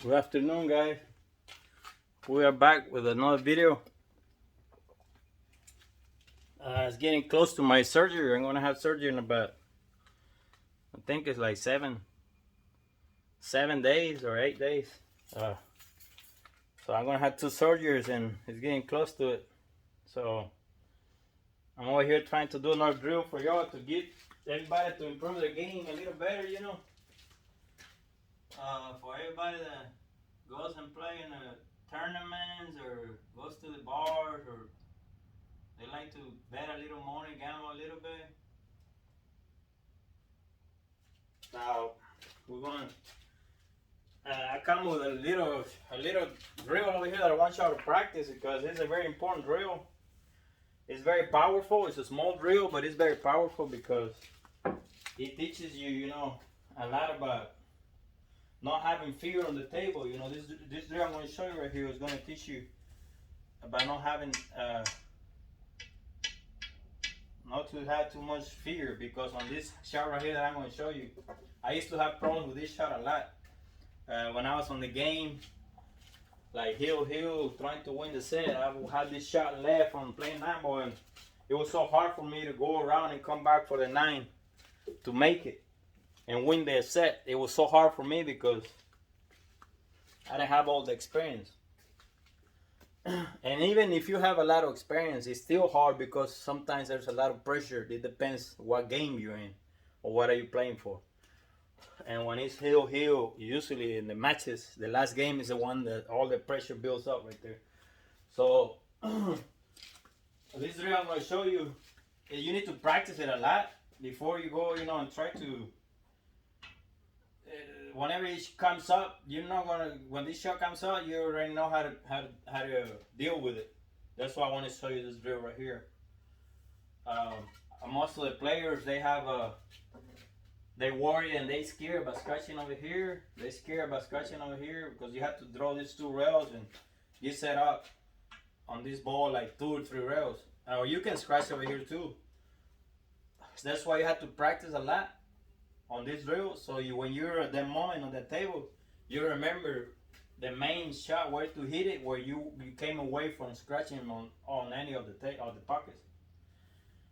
Good afternoon, guys. We are back with another video. It's getting close to my surgery. I'm gonna have surgery in about, I think it's like 7 days or 8 days. So I'm gonna have 2 surgeries, and it's getting close to it. So I'm over here trying to do another drill for y'all to get everybody to improve their game a little better, you know. For everybody that goes and play in the tournaments or goes to the bars or they like to bet a little money, gamble a little bit. Now we're gonna. I come with a little drill over here that I want y'all to practice because it's a very important drill. It's very powerful. It's a small drill, but it's very powerful because it teaches you, you know, a lot about not having fear on the table. You know, this drill I'm going to show you right here is going to teach you about not having. Not to have too much fear, because on this shot right here that I'm going to show you, I used to have problems with this shot a lot. When I was on the game, like heel, trying to win the set, I had this shot left from playing Nineball, and it was so hard for me to go around and come back for the 9 to make it and win the set. It was so hard for me because I didn't have all the experience. And even if you have a lot of experience, it's still hard because sometimes there's a lot of pressure. It depends what game you're in or what are you playing for. And when it's heel, usually in the matches, the last game is the one that all the pressure builds up right there. So this drill I'm going to show you, you need to practice it a lot before you go, you know, and try to. Whenever it comes up, you're not gonna. When this shot comes up, you already know how to deal with it. That's why I want to show you this drill right here. Most of the players, they worry and they scared about scratching over here. They scared about scratching over here because you have to draw these 2 rails and you set up on this ball like 2 or 3 rails. Or you can scratch over here too. So that's why you have to practice a lot on this drill, so when you're at that moment on the table, you remember the main shot, where to hit it, where you came away from scratching on any of the pockets.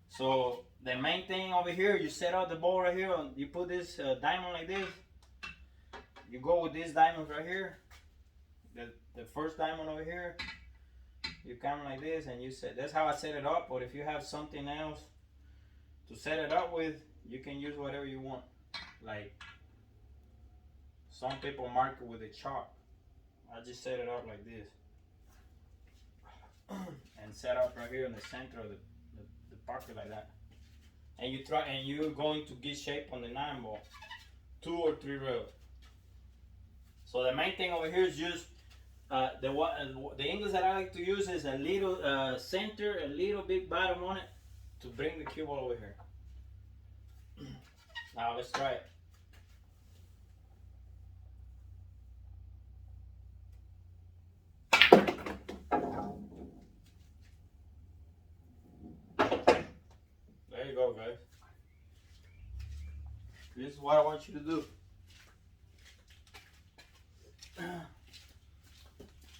So the main thing over here, you set out the ball right here, and you put this diamond like this. You go with this diamond right here, the first diamond over here. You come like this, and you set. That's how I set it up. But if you have something else to set it up with, you can use whatever you want. Like some people mark it with a chalk. I just set it up like this and set up right here in the center of the pocket like that. And you're going to get shape on the 9 ball, 2 or 3 rails. So the main thing over here is just the English that I like to use is a little center, a little big bottom on it to bring the cue ball over here. Now let's try it. There you go, guys. This is what I want you to do.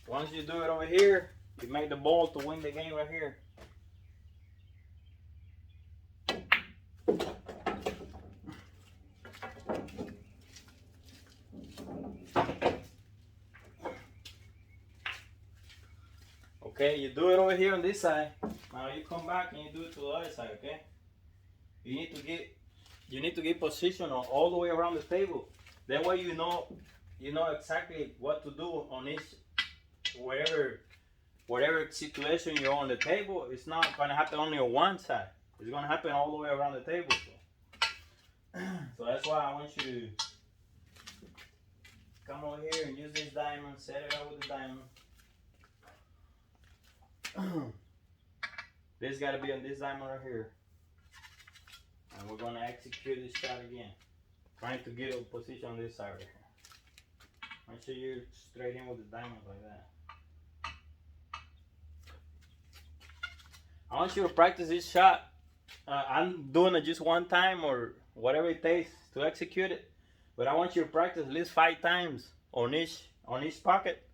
Once you do it over here, you make the ball to win the game right here. Okay, you do it over here on this side. Now you come back and you do it to the other side, okay? You need to get position all the way around the table. That way you know exactly what to do on each whatever situation you're on the table. It's not gonna happen only on one side. It's gonna happen all the way around the table. So that's why I want you to come over here and use this diamond, set it up with the diamond. This got to be on this diamond right here, and we're going to execute this shot again, trying to get a position on this side right here. Make sure you're straight in with the diamond like that. I want you to practice this shot. I'm doing it just one time or whatever it takes to execute it, but I want you to practice at least 5 times on each on each pocket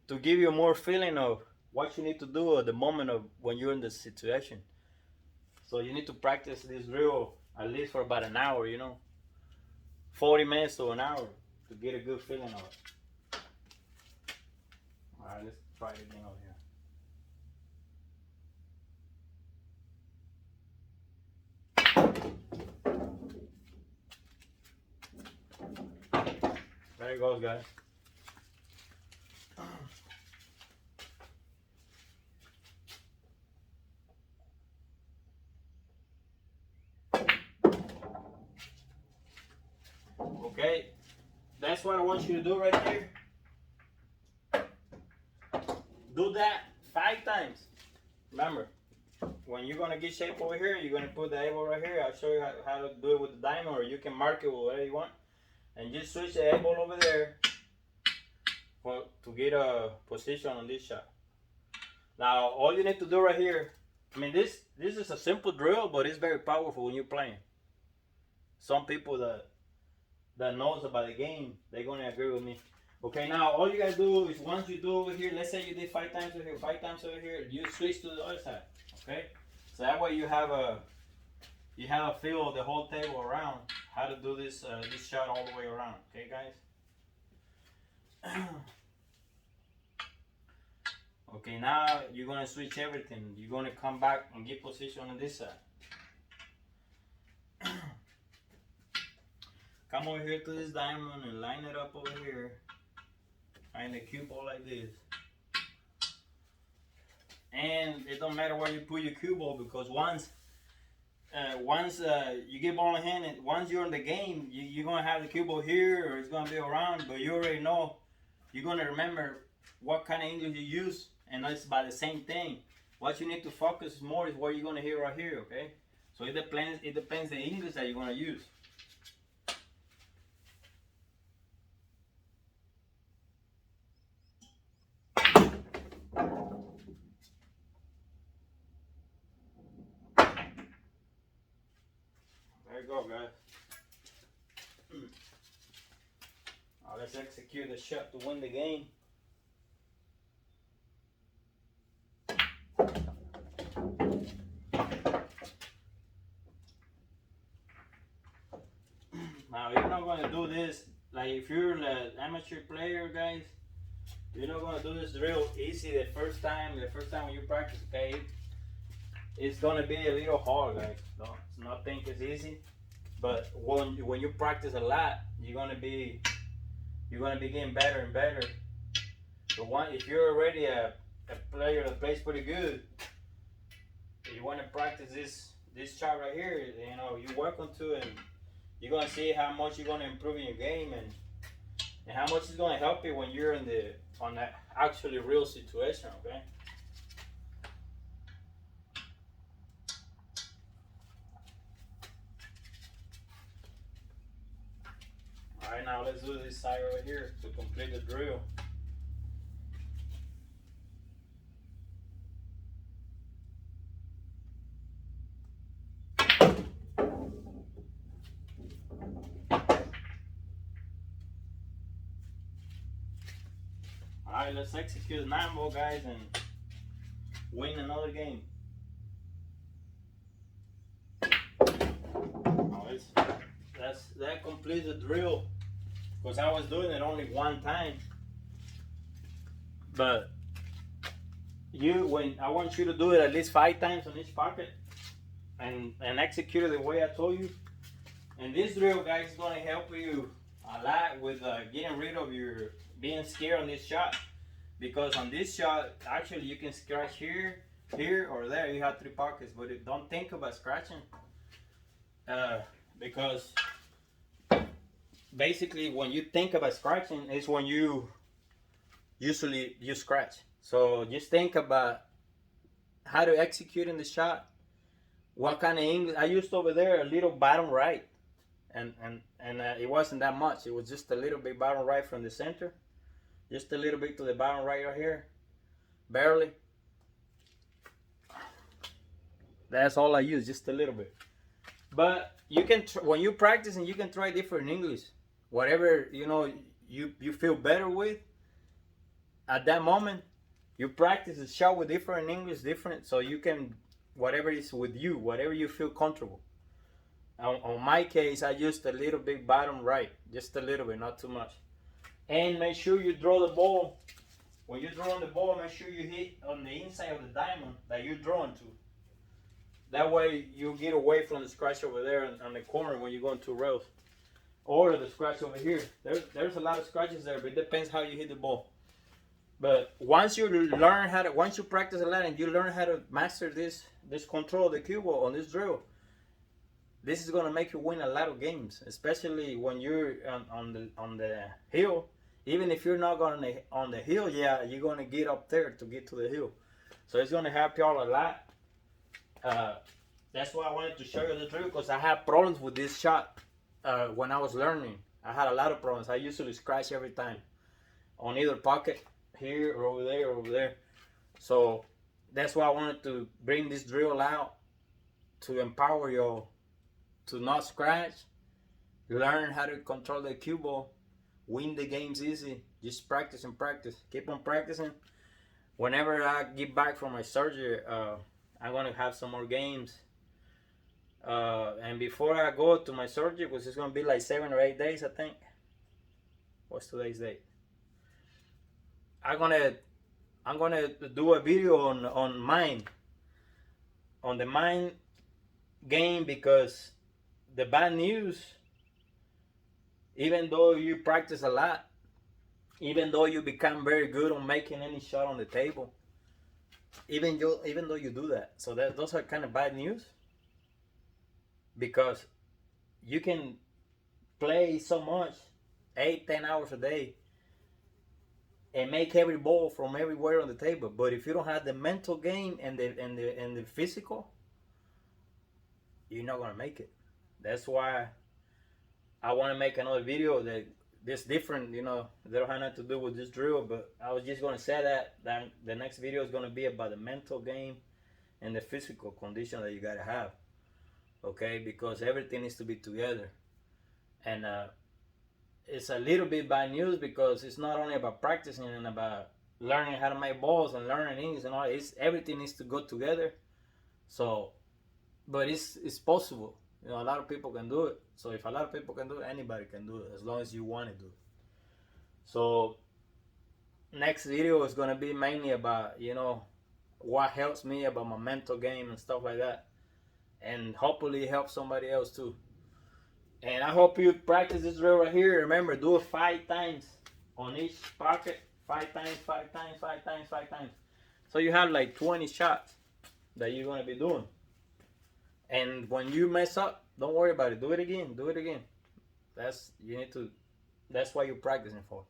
to give you more feeling of what you need to do at the moment of when you're in the situation. So you need to practice this drill at least for about an hour, 40 minutes to an hour to get a good feeling of it. All right, let's try it again over here. There it goes, guys. Okay, that's what I want you to do right here. Do that 5 times. Remember, when you're gonna get shape over here, you're gonna put the elbow right here. I'll show you how to do it with the diamond, or you can mark it with whatever you want. And just switch the elbow over there to get a position on this shot. Now, all you need to do right here, I mean, this is a simple drill, but it's very powerful when you're playing. Some people that knows about the game, they're gonna agree with me. Okay, now all you gotta do is once you do over here, let's say you did 5 times over here, 5 times over here, you switch to the other side. Okay, so that way you have a feel of the whole table around how to do this this shot all the way around. Okay, guys. Okay, now you're gonna switch everything. You're gonna come back and get position on this side. Come over here to this diamond and line it up over here. And the cue ball like this. And it don't matter where you put your cue ball, because once you get ball in hand, and once you're in the game, you're gonna have the cue ball here, or it's gonna be around. But you already know, you're gonna remember what kind of English you use, and it's about the same thing. What you need to focus more is what you're gonna hear right here. Okay, so it depends the English that you're gonna use. There you go, guys. Now let's execute the shot to win the game. Now you're not going to do this, like if you're an amateur player, guys, you're not going to do this drill easy the first time when you practice, okay? It's going to be a little hard, guys. Don't not think it's easy, but when you practice a lot, you're going to be getting better and better. But if you're already a player that plays pretty good, you want to practice this shot right here, you work on to it, and you're gonna see how much you're gonna improve in your game, and how much it's gonna help you when you're on that actually real situation. Okay. All right, now let's do this side over here to complete the drill. Alright, let's execute the Nineball, guys, and win another game. That completes the drill, because I was doing it only one time. But I want you to do it at least 5 times on each pocket, and execute it the way I told you. And this drill, guys, is going to help you a lot with getting rid of your being scared on this shot, because on this shot actually you can scratch here, or there. You have 3 pockets, but don't think about scratching, because basically when you think about scratching is when you scratch. So just think about how to execute in the shot, what kind of English I used over there. A little bottom right, and it wasn't that much. It was just a little bit bottom right from the center, just a little bit to the bottom right here, barely. That's all I use, just a little bit. But you can when you practice, and you can try different English, whatever you feel better with at that moment. You practice the shot with different English, different, so you can whatever is with you, whatever you feel comfortable. On my case, I used a little bit bottom right, just a little bit, not too much. And make sure you draw the ball. When you're drawing the ball, make sure you hit on the inside of the diamond that you're drawing to. That way you get away from the scratch over there on the corner when you're going 2 rails. Or the scratch over here. There's a lot of scratches there, but it depends how you hit the ball. But once you practice a lot and you learn how to master this control of the cue ball on this drill, this is gonna make you win a lot of games, especially when you're on the hill. Even if you're not on the hill, yeah, you're gonna get up there to get to the hill. So it's gonna help y'all a lot. That's why I wanted to show you the drill, because I had problems with this shot when I was learning. I had a lot of problems. I usually scratch every time on either pocket, here or over there or over there. So that's why I wanted to bring this drill out to empower you to not scratch, learn how to control the cue ball, win the games easy. Just practice and practice. Keep on practicing. Whenever I get back from my surgery, I'm gonna have some more games. And before I go to my surgery, which is gonna be like 7 or 8 days, I think. What's today's date? I'm gonna do a video on the mind game, because the bad news, even though you practice a lot, even though you become very good on making any shot on the table, even though you do that, so those are kind of bad news, because you can play so much, 8-10 hours a day, and make every ball from everywhere on the table. But if you don't have the mental game and the physical, you're not gonna make it. That's why I want to make another video that's different. They don't have nothing to do with this drill, but I was just gonna say that the next video is gonna be about the mental game and the physical condition that you gotta have. Okay, because everything needs to be together. And it's a little bit bad news, because it's not only about practicing and about learning how to make balls and learning things and all. Everything needs to go together. So, but it's possible. A lot of people can do it. So if a lot of people can do it, anybody can do it, as long as you want to do it. So next video is gonna be mainly about what helps me about my mental game and stuff like that, and hopefully help somebody else too. And I hope you practice this drill right here. Remember, do it 5 times on each pocket. 5 times, 5 times, 5 times, 5 times. So you have like 20 shots that you're gonna be doing. And when you mess up, don't worry about it. Do it again. Do it again. That's what you're practicing for.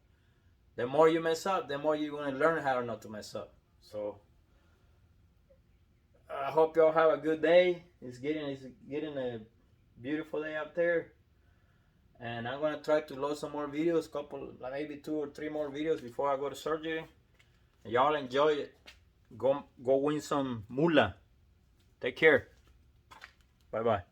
The more you mess up, the more you're gonna learn how not to mess up. So I hope y'all have a good day. It's getting a beautiful day out there. And I'm gonna try to load some more videos, maybe 2 or 3 more videos before I go to surgery. And y'all enjoy it. Go win some moolah. Take care. Bye bye.